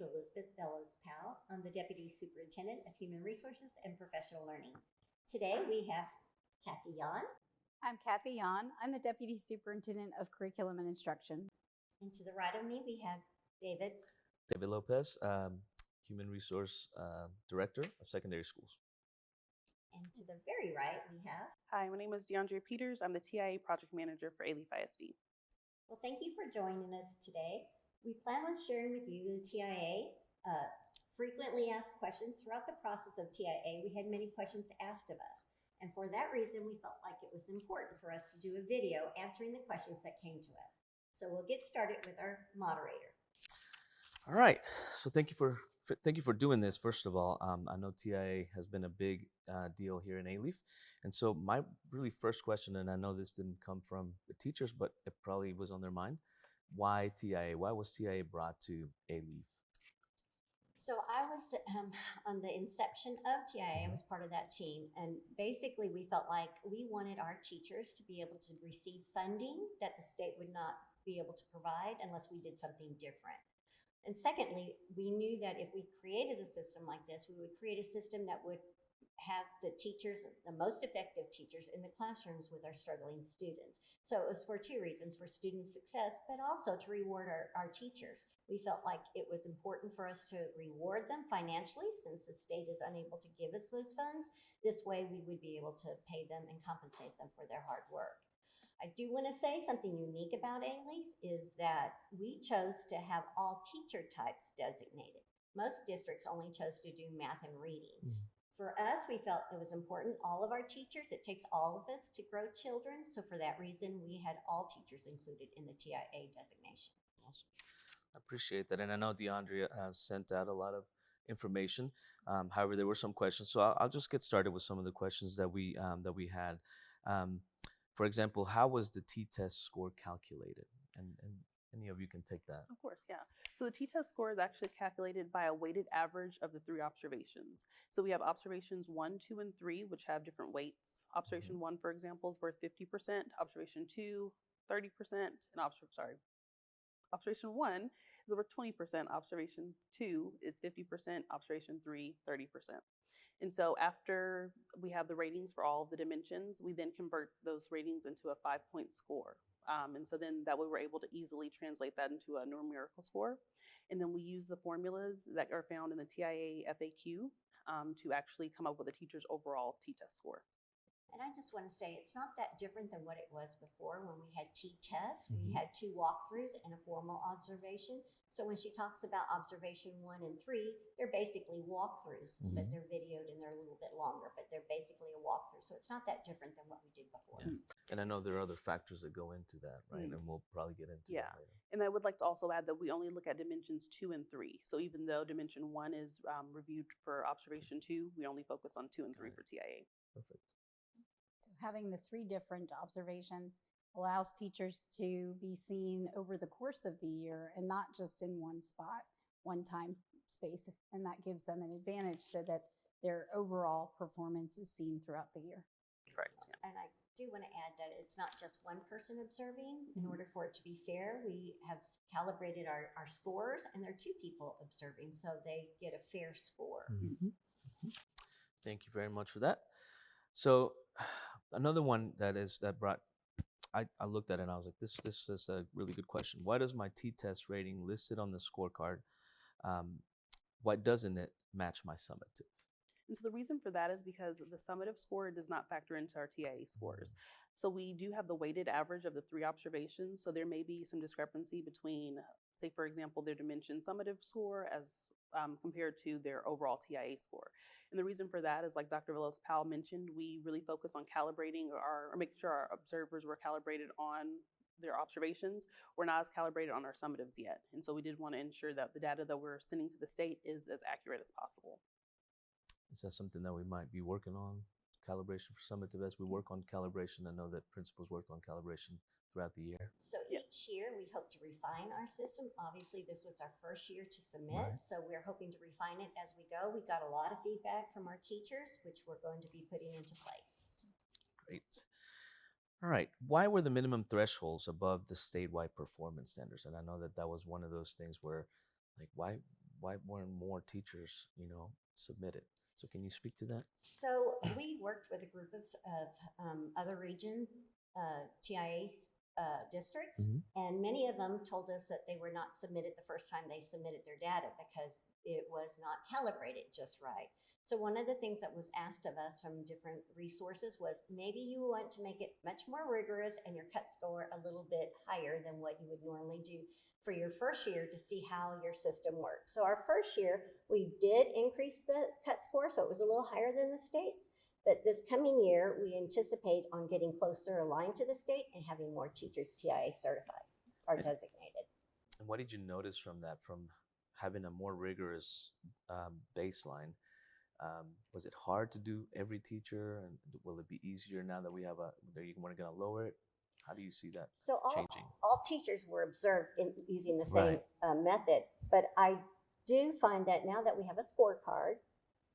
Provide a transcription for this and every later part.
Elizabeth Veloz-Powell. I'm the Deputy Superintendent of Human Resources and Professional Learning. Today we have Kathleen Jahn. I'm Kathleen Jahn. I'm the Deputy Superintendent of Curriculum and Instruction. And to the right of me, we have David Lopez, Human Resource Director of Secondary Schools. And to the very right, we have... Hi, my name is DeAndrea Peters. I'm the TIA Project Manager for Alief ISD. Well, thank you for joining us today. We plan on sharing with you the TIA frequently asked questions. Throughout the process of TIA, we had many questions asked of us. And for that reason, we felt like it was important for us to do a video answering the questions that came to us. So we'll get started with our moderator. All right. So thank you for doing this. First of all, I know TIA has been a big deal here in Alief. And so my really first question, and I know this didn't come from the teachers, but it probably was on their mind. Why TIA? Why was TIA brought to Alief? So I was on the inception of TIA. I was part of that team. And basically we felt like we wanted our teachers to be able to receive funding that the state would not be able to provide unless we did something different. And secondly, we knew that if we created a system like this, we would create a system that would have the teachers, the most effective teachers in the classrooms with our struggling students. So it was for two reasons, for student success, but also to reward our teachers. We felt like it was important for us to reward them financially since the state is unable to give us those funds. This way we would be able to pay them and compensate them for their hard work. I do want to say something unique about Alief is that we chose to have all teacher types designated. Most districts only chose to do math and reading. For us, we felt it was important, all of our teachers, it takes all of us to grow children. So for that reason, we had all teachers included in the TIA designation. Awesome. I appreciate that. And I know DeAndrea sent out a lot of information. However, there were some questions. So I'll just get started with some of the questions that we had. For example, how was the T-TESS score calculated? And any of you can take that. Of course, yeah. So the T-TESS score is actually calculated by a weighted average of the 3 observations. So we have observations 1, 2, and 3, which have different weights. Observation 1, for example, is worth 50%. Observation 2, 30%. And observation 1 is worth 20%. Observation 2 is 50%. Observation 3, 30%. And so after we have the ratings for all of the dimensions, we then convert those ratings into a 5-point score. And so then that way we're able to easily translate that into a numerical score. And then we use the formulas that are found in the TIA FAQ to actually come up with a teacher's overall T-TESS score. And I just want to say it's not that different than what it was before when we had T-TESS. We had 2 walkthroughs and a formal observation. So when she talks about observation 1 and 3, they're basically walkthroughs, but they're videoed and they're a little bit longer, but they're basically a walkthrough. So it's not that different than what we did before. Yeah. And I know there are other factors that go into that, right? And we'll probably get into that later. And I would like to also add that we only look at dimensions 2 and 3. So even though dimension 1 is reviewed for observation 2, we only focus on 2 and 3 for TIA. Perfect. So having the 3 different observations allows teachers to be seen over the course of the year and not just in one spot, one time space. And that gives them an advantage so that their overall performance is seen throughout the year. Correct. Yeah. And I do want to add that it's not just one person observing. In order for it to be fair, we have calibrated our scores, and there are 2 people observing, so they get a fair score. Thank you very much for that. So another one that brought, I looked at it and I was like, this is a really good question. Why does my T-TESS rating listed on the scorecard, why doesn't it match my summative? And so the reason for that is because the summative score does not factor into our TIA scores. So we do have the weighted average of the 3 observations. So there may be some discrepancy between, say, for example, their dimension summative score as compared to their overall TIA score. And the reason for that is, like Dr. Veloz-Powell mentioned, we really focus on calibrating or making sure our observers were calibrated on their observations. We're not as calibrated on our summatives yet. And so we did want to ensure that the data that we're sending to the state is as accurate as possible. Is that something that we might be working on, calibration for summative? As we work on calibration, I know that principals worked on calibration throughout the year. So each year we hope to refine our system. Obviously, this was our first year to submit, so we're hoping to refine it as we go. We got a lot of feedback from our teachers, which we're going to be putting into place. Great. All right. Why were the minimum thresholds above the statewide performance standards? And I know that was one of those things where, like, why why weren't more teachers, submitted? So can you speak to that? So we worked with a group of other region TIA districts, and many of them told us that they were not submitted the first time they submitted their data because it was not calibrated just right. So one of the things that was asked of us from different resources was maybe you want to make it much more rigorous and your cut score a little bit higher than what you would normally do for your first year to see how your system works. So our first year, we did increase the cut score, so it was a little higher than the states. But this coming year, we anticipate on getting closer aligned to the state and having more teachers TIA certified or designated. And what did you notice from that, from having a more rigorous baseline? Was it hard to do every teacher, and will it be easier now that we're going to lower it? How do you see that changing? All teachers were observed in using the same method, but I do find that now that we have a scorecard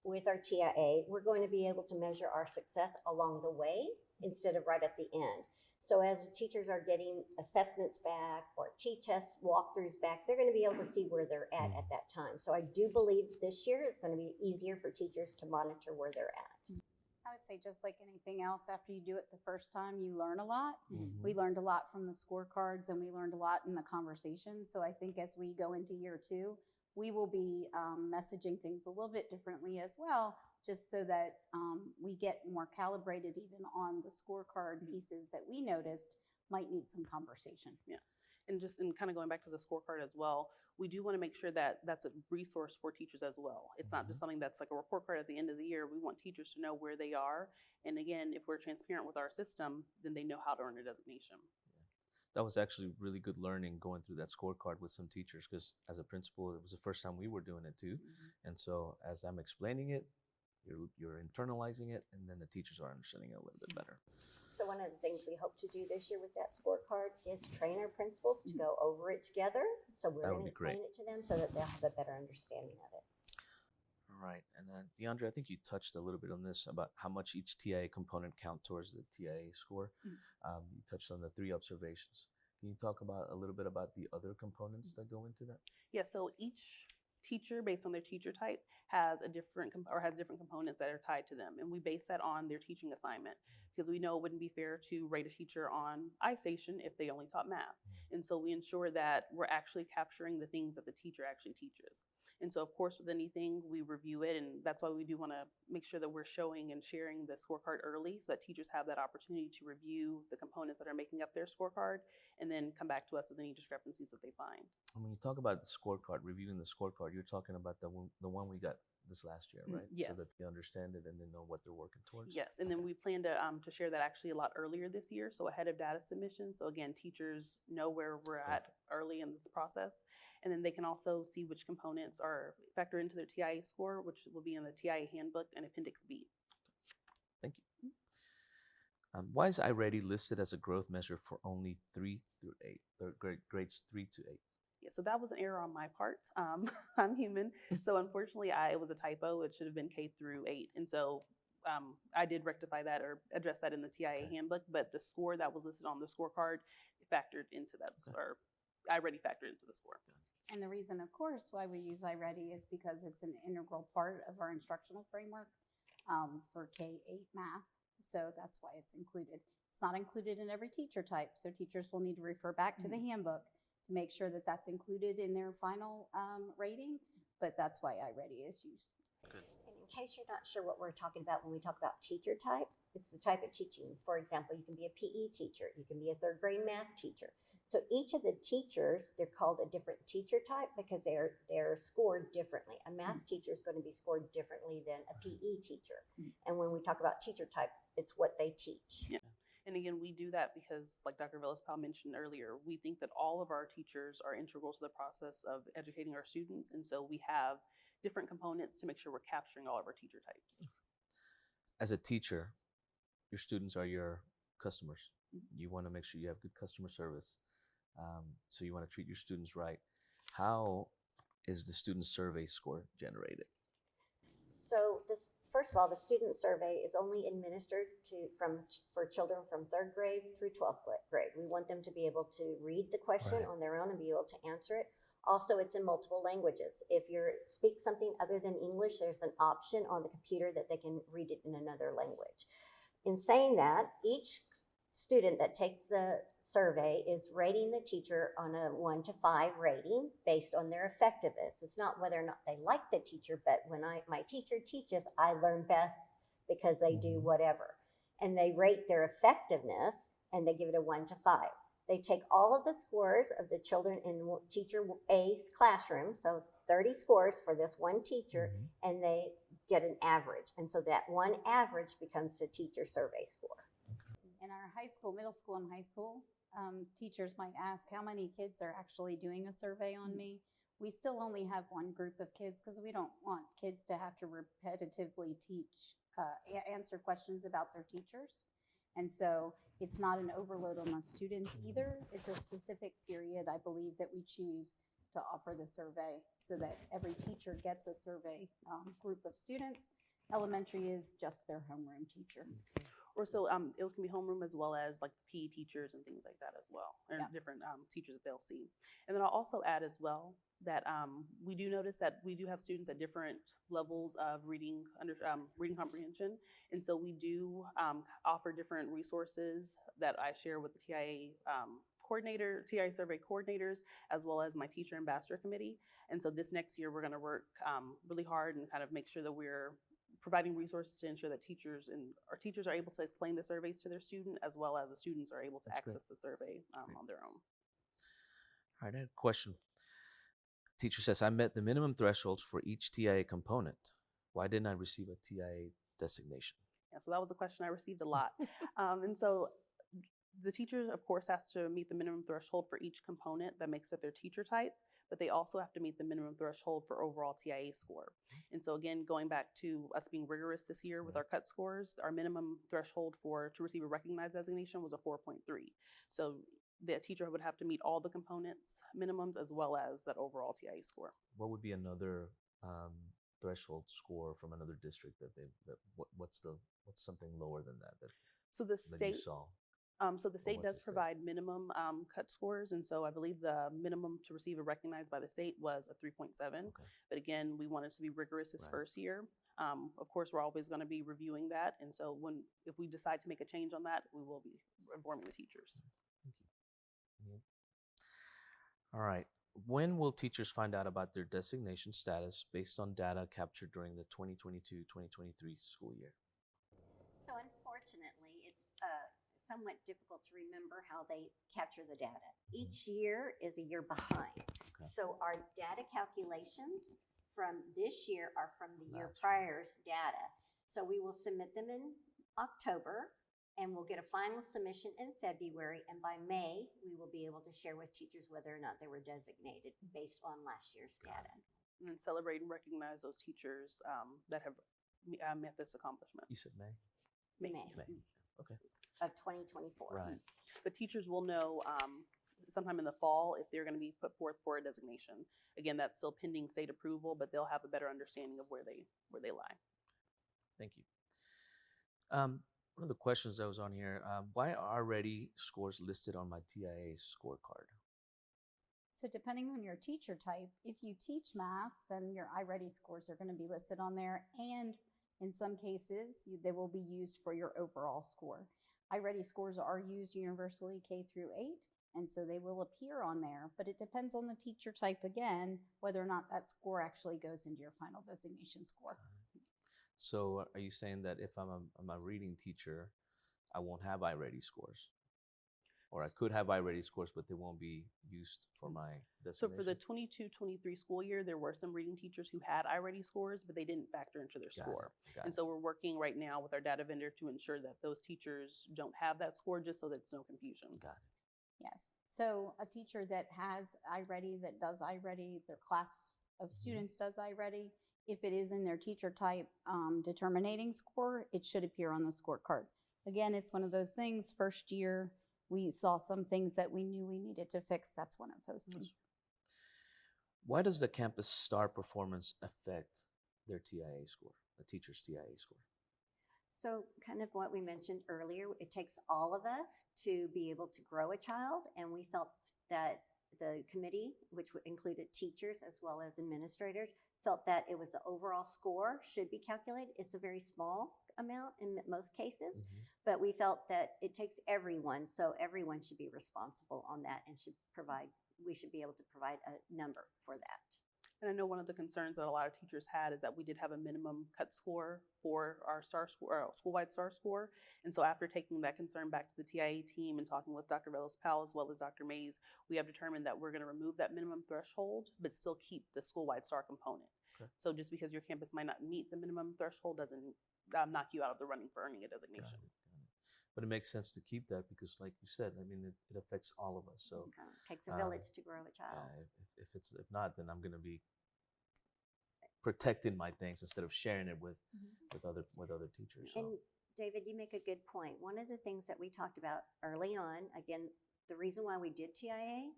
with our TIA, we're going to be able to measure our success along the way instead of right at the end. So as teachers are getting assessments back or T-TESS walkthroughs back, they're going to be able to see where they're at that time. So I do believe this year it's going to be easier for teachers to monitor where they're at. I would say just like anything else, after you do it the first time, you learn a lot. We learned a lot from the scorecards, and we learned a lot in the conversation. So I think as we go into year 2, we will be messaging things a little bit differently as well, just so that we get more calibrated even on the scorecard pieces that we noticed might need some conversation. Yeah. And just in kind of going back to the scorecard as well, we do want to make sure that that's a resource for teachers as well. It's not just something that's like a report card at the end of the year. We want teachers to know where they are. And again, if we're transparent with our system, then they know how to earn a designation. That was actually really good learning, going through that scorecard with some teachers, because as a principal, it was the first time we were doing it too. And so as I'm explaining it, you're internalizing it, and then the teachers are understanding it a little bit better. So one of the things we hope to do this year with that scorecard is train our principals to go over it together. So we're going to explain it to them so that they'll have a better understanding of it. All right. And then, DeAndre, I think you touched a little bit on this about how much each TIA component count towards the TIA score. You touched on the 3 observations. Can you talk a little bit about the other components that go into that? Yeah, so each teacher, based on their teacher type, has different components that are tied to them. And we base that on their teaching assignment, because we know it wouldn't be fair to rate a teacher on iStation if they only taught math. And so we ensure that we're actually capturing the things that the teacher actually teaches. And so, of course, with anything, we review it, and that's why we do want to make sure that we're showing and sharing the scorecard early so that teachers have that opportunity to review the components that are making up their scorecard and then come back to us with any discrepancies that they find. And when you talk about the scorecard, reviewing the scorecard, you're talking about the one we got this last year, right? Yes. So that they understand it and they know what they're working towards? Yes, and then we plan to share that actually a lot earlier this year, so ahead of data submission. So again, teachers know where we're at early in this process, and then they can also see which components are factored into their TIA score, which will be in the TIA handbook and Appendix B. Thank you. Why is iReady listed as a growth measure for only 3 through 8, or grades 3 to 8? Yeah, so that was an error on my part. I'm human, so unfortunately, it was a typo. It should have been K through 8, and so I did rectify that or address that in the TIA handbook. But the score that was listed on the scorecard factored into that, or iReady factored into the score. And the reason, of course, why we use iReady is because it's an integral part of our instructional framework for K-8 math. So that's why it's included. It's not included in every teacher type, so teachers will need to refer back to the handbook to make sure that that's included in their final rating, but that's why iReady is used. Good. And in case you're not sure what we're talking about when we talk about teacher type, it's the type of teaching. For example, you can be a PE teacher, you can be a 3rd grade math teacher. So each of the teachers, they're called a different teacher type because they're scored differently. A math teacher is going to be scored differently than a PE teacher. And when we talk about teacher type, it's what they teach. Yeah. And again, we do that because, like Dr. Veloz-Powell mentioned earlier, we think that all of our teachers are integral to the process of educating our students. And so we have different components to make sure we're capturing all of our teacher types. As a teacher, your students are your customers. You want to make sure you have good customer service. So you want to treat your students right. How is the student survey score generated? So first of all, the student survey is only administered for children from 3rd grade through 12th grade. We want them to be able to read the question on their own and be able to answer it. Also, it's in multiple languages. If you speak something other than English, there's an option on the computer that they can read it in another language. In saying that, each student that takes the survey is rating the teacher on a 1 to 5 rating based on their effectiveness. It's not whether or not they like the teacher, but when my teacher teaches, I learn best because they do whatever. And they rate their effectiveness and they give it a 1 to 5. They take all of the scores of the children in teacher A's classroom, so 30 scores for this one teacher, and they get an average. And so that one average becomes the teacher survey score. In our high school, middle school and high school, teachers might ask how many kids are actually doing a survey on me. We still only have one group of kids because we don't want kids to have to repetitively answer questions about their teachers. And so it's not an overload on the students either. It's a specific period, I believe, that we choose to offer the survey so that every teacher gets a survey group of students. Elementary is just their homeroom teacher. Or so it can be homeroom as well as like PE teachers and things like that as well, and different teachers that they'll see. And then I'll also add as well that we do notice that we do have students at different levels of reading comprehension, and so we do offer different resources that I share with the TIA TIA survey coordinators, as well as my teacher ambassador committee. And so this next year we're going to work really hard and kind of make sure that we're providing resources to ensure that teachers are able to explain the surveys to their student, as well as the students are able to access the survey on their own. All right, I have a question. Teacher says, I met the minimum thresholds for each TIA component. Why didn't I receive a TIA designation? Yeah, so that was a question I received a lot. And so the teacher, of course, has to meet the minimum threshold for each component that makes up their teacher type, but they also have to meet the minimum threshold for overall TIA score. And so again, going back to us being rigorous this year with our cut scores, our minimum threshold to receive a recognized designation was a 4.3. So the teacher would have to meet all the components minimums as well as that overall TIA score. What would be another threshold score from another district what's something lower than that? So the state you saw? So the state does provide minimum cut scores, and so I believe the minimum to receive a recognized by the state was a 3.7. But again, we wanted to be rigorous this first year. Of course, we're always going to be reviewing that, and so if we decide to make a change on that, we will be informing the teachers. Thank you. All right. When will teachers find out about their designation status based on data captured during the 2022-2023 school year? So unfortunately, it's somewhat difficult to remember how they capture the data. Each year is a year behind. So our data calculations from this year are from the year prior's data. So we will submit them in October, and we'll get a final submission in February, and by May, we will be able to share with teachers whether or not they were designated based on last year's data. And then celebrate and recognize those teachers that have met this accomplishment. You said May? May. Okay. Of 2024. Right. But teachers will know sometime in the fall if they're going to be put forth for a designation. Again, that's still pending state approval, but they'll have a better understanding of where they lie. Thank you. One of the questions that was on here, why are ready scores listed on my TIA scorecard? So depending on your teacher type, if you teach math, then your iReady scores are going to be listed on there, and in some cases, they will be used for your overall score. iReady scores are used universally K through 8, and so they will appear on there, but it depends on the teacher type again, whether or not that score actually goes into your final designation score. So are you saying that if I'm a reading teacher, I won't have iReady scores? Or I could have iReady scores, but they won't be used for my designation? So for the 22-23 school year, there were some reading teachers who had iReady scores, but they didn't factor into their score. And so we're working right now with our data vendor to ensure that those teachers don't have that score, just so that it's no confusion. Got it. Yes. So a teacher that has iReady, that does iReady, their class of students does iReady, if it is in their teacher type determinating score, it should appear on the scorecard. Again, it's one of those things, first year, we saw some things that we knew we needed to fix. That's one of those things. Why does the campus star performance affect their TIA score, a teacher's TIA score? So kind of what we mentioned earlier, it takes all of us to be able to grow a child, and we felt that the committee, which included teachers as well as administrators, felt that it was the overall score should be calculated. It's a very small amount in most cases, but we felt that it takes everyone, so everyone should be responsible on that and we should be able to provide a number for that. And I know one of the concerns that a lot of teachers had is that we did have a minimum cut score for our STAR score, our school-wide STAR score. And so after taking that concern back to the TIA team and talking with Dr. Veloz-Powell as well as Dr. Mays, we have determined that we're going to remove that minimum threshold, but still keep the school-wide STAR component. Okay. So just because your campus might not meet the minimum threshold doesn't knock you out of the running for earning a designation. Got it. But it makes sense to keep that because, like you said, I mean, it affects all of us. So It takes a village to grow a child. if not, then I'm going to be protecting my things instead of sharing it with other teachers. So. And David, you make a good point. One of the things that we talked about early on, again, the reason why we did TIA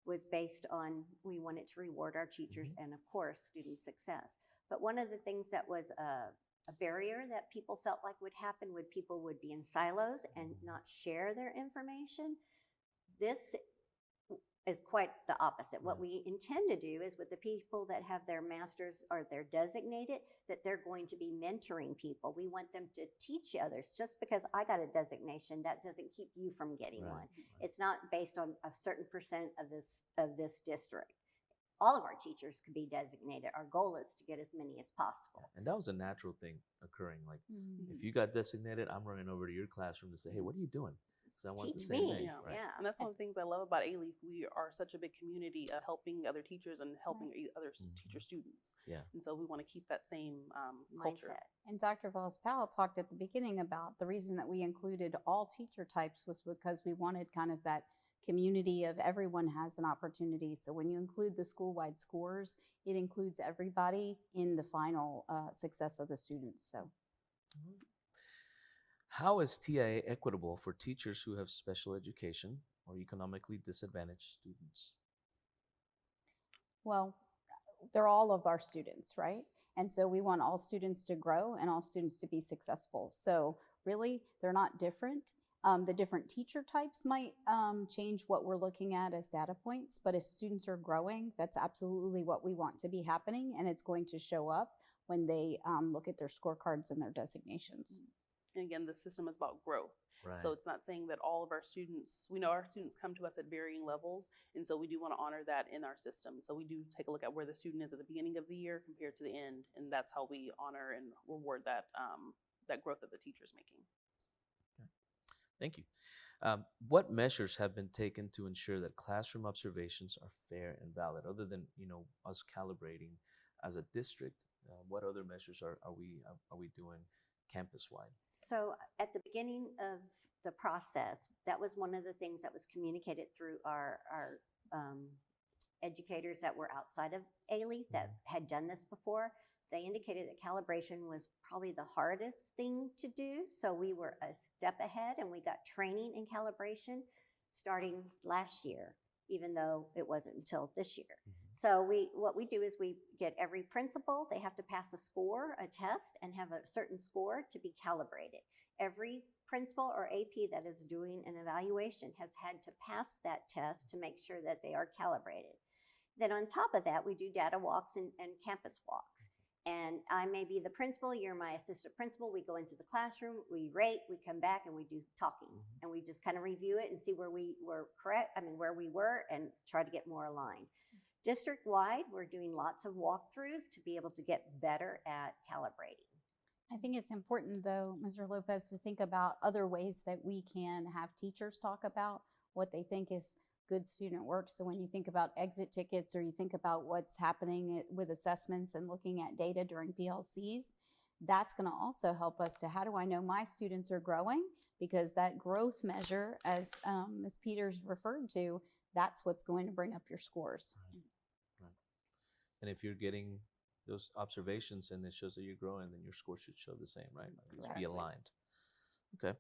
was based on we wanted to reward our teachers and, of course, student success. But one of the things that was a barrier that people felt like would happen would people would be in silos and not share their information. This is quite the opposite. What we intend to do is with the people that have their masters or they're designated, that they're going to be mentoring people. We want them to teach others. Just because I got a designation, that doesn't keep you from getting one. Right. It's not based on a certain percent of this district. All of our teachers could be designated. Our goal is to get as many as possible. And that was a natural thing occurring. Like if you got designated, I'm running over to your classroom to say, hey, what are you doing? Because I want Teach the same me. thing. Yeah. Right? And that's one of the things I love about A-Leaf. We are such a big community of helping other teachers and helping other teacher students. Yeah. And so we want to keep that same culture. Mindset. And Dr. Veloz-Powell talked at the beginning about the reason that we included all teacher types was because we wanted kind of that community of everyone has an opportunity. So when you include the school-wide scores, it includes everybody in the final success of the students. So. How is TIA equitable for teachers who have special education or economically disadvantaged students? Well, they're all of our students, right? And so we want all students to grow and all students to be successful. So really, they're not different. The different teacher types might change what we're looking at as data points, but if students are growing, that's absolutely what we want to be happening, and it's going to show up when they look at their scorecards and their designations. And again, the system is about growth. Right. So it's not saying that all of our students, we know our students come to us at varying levels, and so we do want to honor that in our system. So we do take a look at where the student is at the beginning of the year compared to the end, and that's how we honor and reward that that growth that the teacher's making. Okay. Thank you. What measures have been taken to ensure that classroom observations are fair and valid, other than us calibrating as a district? What other measures are we doing campus-wide? So at the beginning of the process, that was one of the things that was communicated through our educators that were outside of A-Leaf that had done this before. They indicated that calibration was probably the hardest thing to do. So we were a step ahead and we got training in calibration starting last year, even though it wasn't until this year. So what we do is we get every principal, they have to pass a score, a test, and have a certain score to be calibrated. Every principal or AP that is doing an evaluation has had to pass that test to make sure that they are calibrated. Then on top of that, we do data walks and campus walks. And I may be the principal, you're my assistant principal. We go into the classroom, we rate, we come back and we do talking. And we just kind of review it and see where we were where we were and try to get more aligned. District-wide, we're doing lots of walkthroughs to be able to get better at calibrating. I think it's important, though, Mr. Lopez, to think about other ways that we can have teachers talk about what they think is good student work. So when you think about exit tickets or you think about what's happening with assessments and looking at data during PLCs, that's going to also help us to how do I know my students are growing? Because that growth measure, as Ms. Peters referred to, that's what's going to bring up your scores. Right. And if you're getting those observations and it shows that you're growing, then your score should show the same, right? It needs to be aligned. Okay.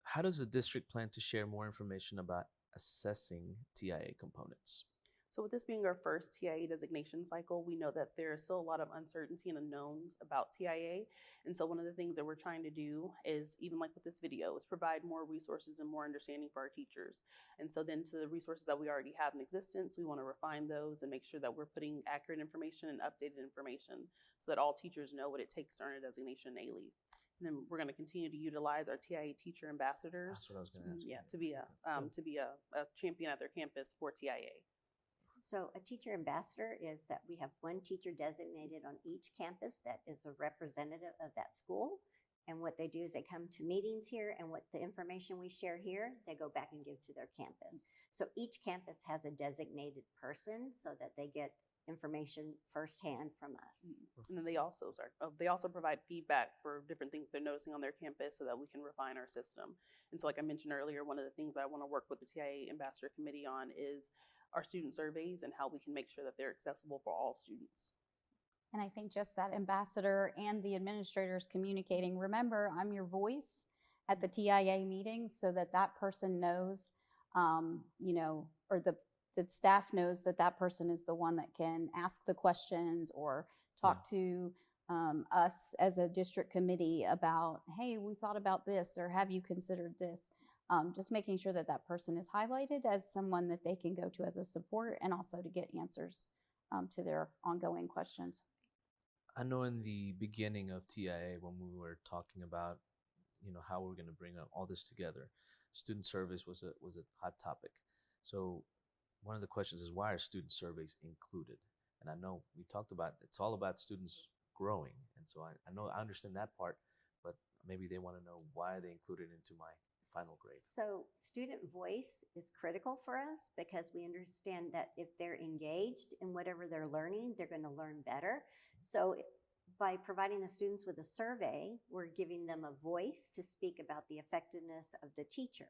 How does the district plan to share more information about assessing TIA components? So with this being our first TIA designation cycle, we know that there is still a lot of uncertainty and unknowns about TIA. And so one of the things that we're trying to do is, even like with this video, is provide more resources and more understanding for our teachers. And so then to the resources that we already have in existence, we want to refine those and make sure that we're putting accurate information and updated information so that all teachers know what it takes to earn a designation in A-LEAF. And then we're going to continue to utilize our TIA teacher ambassadors. That's what I was going to ask. Yeah, to be a champion at their campus for TIA. So a teacher ambassador is that we have one teacher designated on each campus that is a representative of that school. And what they do is they come to meetings here, and what the information we share here, they go back and give to their campus. So each campus has a designated person so that they get information firsthand from us. And then they also provide feedback for different things they're noticing on their campus so that we can refine our system. And so like I mentioned earlier, one of the things I want to work with the TIA Ambassador Committee on is our student surveys and how we can make sure that they're accessible for all students. And I think just that ambassador and the administrators communicating, remember, I'm your voice at the TIA meetings, so that that person knows, or the staff knows that that person is the one that can ask the questions or talk to us as a district committee about, hey, we thought about this, or have you considered this? Just making sure that that person is highlighted as someone that they can go to as a support, and also to get answers to their ongoing questions. I know in the beginning of TIA, when we were talking about, how we're going to bring all this together, student surveys was a hot topic. So one of the questions is, why are student surveys included? And I know we talked about, it's all about students growing. And so I understand that part, but maybe they want to know why they included it into my final grade. So student voice is critical for us because we understand that if they're engaged in whatever they're learning, they're going to learn better. So by providing the students with a survey, we're giving them a voice to speak about the effectiveness of the teacher.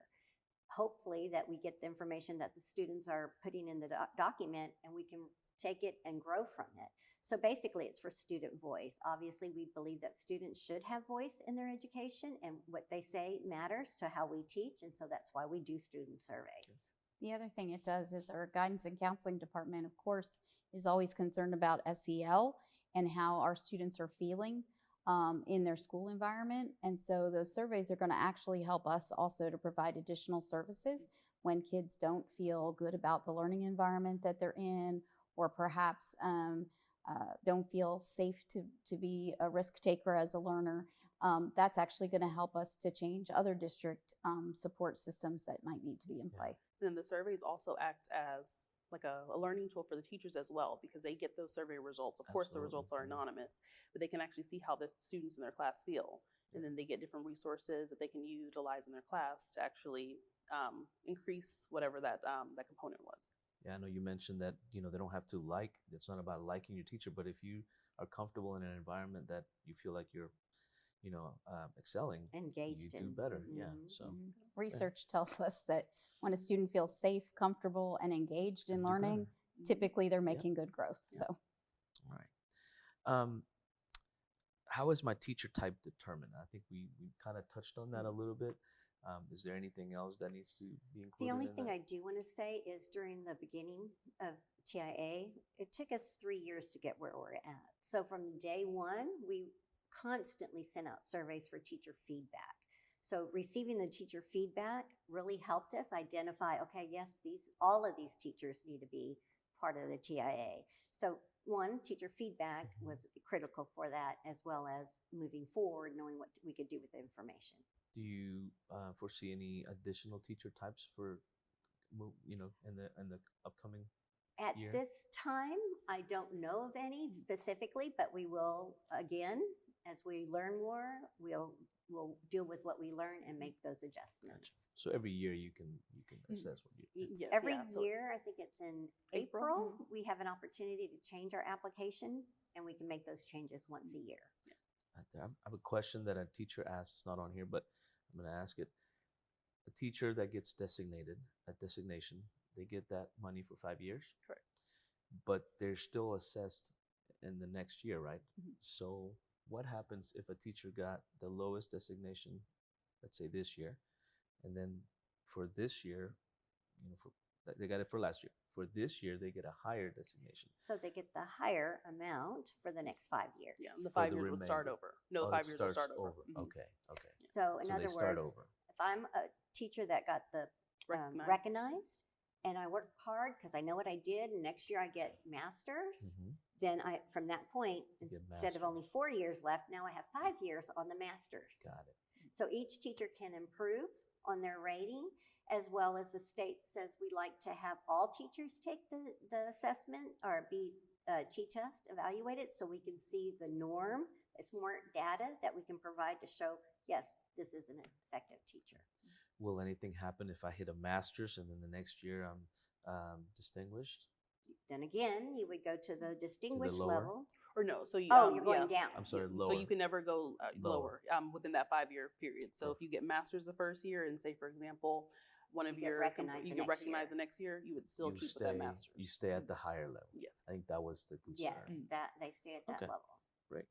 Hopefully that we get the information that the students are putting in the document, and we can take it and grow from it. So basically it's for student voice. Obviously we believe that students should have voice in their education, and what they say matters to how we teach. And so that's why we do student surveys. The other thing it does is our guidance and counseling department, of course, is always concerned about SEL and how our students are feeling in their school environment. And so those surveys are going to actually help us also to provide additional services when kids don't feel good about the learning environment that they're in, or perhaps don't feel safe to be a risk taker as a learner. That's actually going to help us to change other district support systems that might need to be in play. Then the surveys also act as like a learning tool for the teachers as well, because they get those survey results. Of course, the results are anonymous, but they can actually see how the students in their class feel. And then they get different resources that they can utilize in their class to actually increase whatever that component was. Yeah, I know you mentioned that, they don't have to it's not about liking your teacher, but if you are comfortable in an environment that you feel like you're, excelling, Engaged you in. do better. Mm-hmm. Yeah. So Research tells us that when a student feels safe, comfortable, and engaged in They do learning, better. typically they're making good growth. Yeah. So, all right. How is my teacher type determined? I think we kind of touched on that a little bit. Is there anything else that needs to be included? The only in thing that? I do want to say is during the beginning of TIA, it took us 3 years to get where we're at. So from day one, we constantly sent out surveys for teacher feedback. So receiving the teacher feedback really helped us identify, okay, yes, all of these teachers need to be part of the TIA. So one, teacher feedback was critical for that, as well as moving forward, knowing what we could do with the information. Do you foresee any additional teacher types for, in the upcoming At year? this time, I don't know of any specifically, but we will, again, as we learn more, we'll deal with what we learn and make those adjustments. Gotcha. So every year you can assess what you. Yes, Every yeah, so- year, I think it's in April, we have an opportunity to change our application, and we can make those changes once a year. I have a question that a teacher asked. It's not on here, but I'm going to ask it. A teacher that gets designated, that designation, they get that money for 5 years. Correct. But they're still assessed in the next year, right? Mhm. So what happens if a teacher got the lowest designation, let's say this year, and then for this year, for They got it for last year. For this year, they get a higher designation. So they get the higher amount for the next 5 years. Yeah, the For 5 the years would start remainder. over. No, Oh, the it 5 years will starts start over. Mhm. Okay, okay. So in So they other start words, over. if I'm a teacher that got the recognized and I work hard because I know what I did, and next year I get masters, Mhm. then I, from that point, You get instead of only 4 years left, now I have 5 years on the masters. Got it. So each teacher can improve on their rating, as well as the state says we like to have all teachers take the assessment or be T-TESS evaluated so we can see the norm. It's more data that we can provide to show, yes, this is an effective teacher. Will anything happen if I hit a master's and then the next year I'm distinguished? Then again, you would go to the distinguished lower? level. Or no, so you. Oh, you're going down. I'm sorry, So lower. you can never go Lower. lower within that 5-year period. So if Perfect. you get masters the first year, and say for example, one of You get your recognized you the get next recognized year. the next year, you would still You keep stay, with that masters. you stay at the higher level. Yes. I think that was the concern. Yes, that they stay at that Okay. level. Great.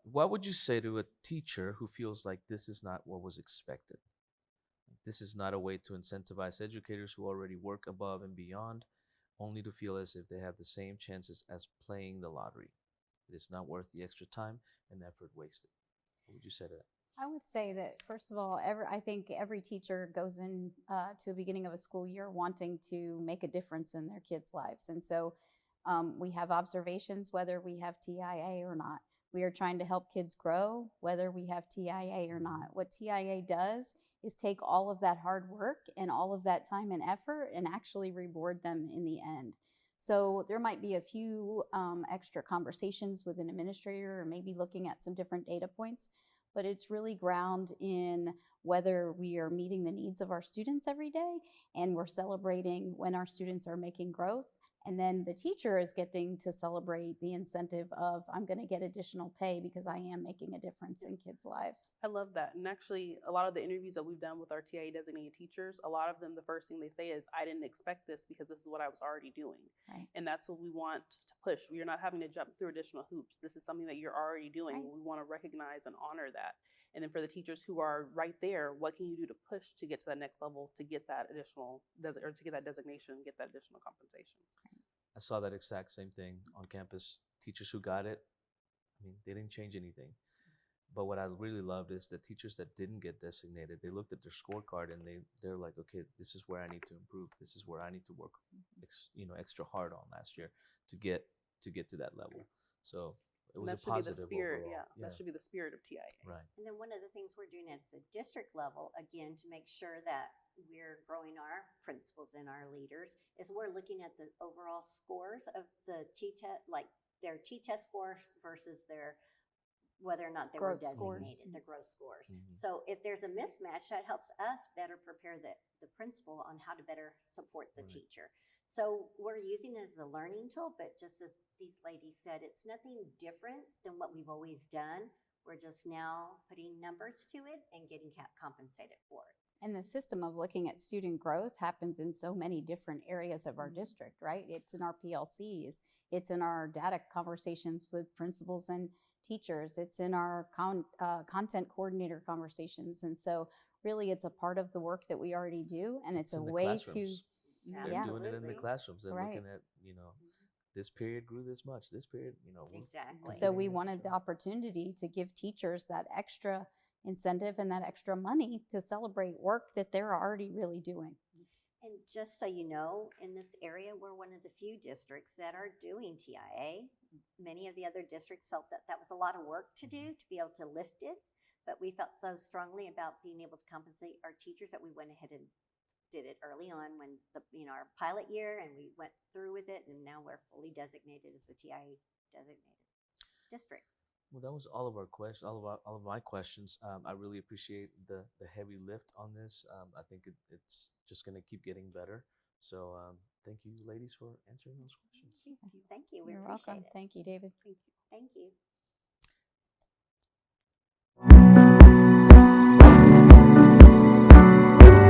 What would you say to a teacher who feels like this is not what was expected? This is not a way to incentivize educators who already work above and beyond, only to feel as if they have the same chances as playing the lottery. It is not worth the extra time and effort wasted. What would you say to that? I would say that, first of all, I think every teacher goes in to the beginning of a school year wanting to make a difference in their kids' lives. And so we have observations, whether we have TIA or not. We are trying to help kids grow, whether we have TIA or not. What TIA does is take all of that hard work and all of that time and effort and actually reward them in the end. So there might be a few extra conversations with an administrator or maybe looking at some different data points, but it's really ground in whether we are meeting the needs of our students every day and we're celebrating when our students are making growth. And then the teacher is getting to celebrate the incentive of, I'm going to get additional pay because I am making a difference in kids' lives. I love that. And actually, a lot of the interviews that we've done with our TIA designated teachers, a lot of them, the first thing they say is, I didn't expect this because this is what I was already doing. Right. And that's what we want to push. We are not having to jump through additional hoops. This is something that you're already doing. Right. We want to recognize and honor that. And then for the teachers who are right there, what can you do to push to get to that next level, to get that additional, or to get that designation, get that additional compensation? I saw that exact same thing on campus. Teachers who got it, I mean, they didn't change anything. But what I really loved is the teachers that didn't get designated, they looked at their scorecard and they're like, okay, this is where I need to improve. This is where I need to work, extra hard on last year to get to that level. So it was a positive should be the spirit, overall. yeah. That should be the spirit of TIA. Right. And then one of the things we're doing at the district level, again, to make sure that we're growing our principals and our leaders, is we're looking at the overall scores of the T-TESS, like their T-TESS scores versus their, whether or not they were Growth scores. designated, their growth scores. Mhm. So if there's a mismatch, that helps us better prepare the principal on how to better support the Right. teacher. So we're using it as a learning tool, but just as these ladies said, it's nothing different than what we've always done. We're just now putting numbers to it and getting compensated for it. And the system of looking at student growth happens in so many different areas of our district, right? It's in our PLCs. It's in our data conversations with principals and teachers. It's in our content coordinator conversations. And so really it's a part of the work that we already do. And it's a in the way classrooms. to, They're yeah, doing it in the classrooms. They're Right. looking at, this period grew this much. This period, Exactly. So we wanted the opportunity to give teachers that extra incentive and that extra money to celebrate work that they're already really doing. And just so you know, in this area, we're one of the few districts that are doing TIA. Many of the other districts felt that that was a lot of work to do to be able to lift it, but we felt so strongly about being able to compensate our teachers that we went ahead and did it early on when our pilot year, and we went through with it, and now we're fully designated as the TIA designated district. Well, that was all of our questions, all of my questions. I really appreciate the heavy lift on this. I think it's just going to keep getting better. So thank you, ladies, for answering those questions. Thank you. We You're appreciate welcome. it. Thank you, David. Thank you.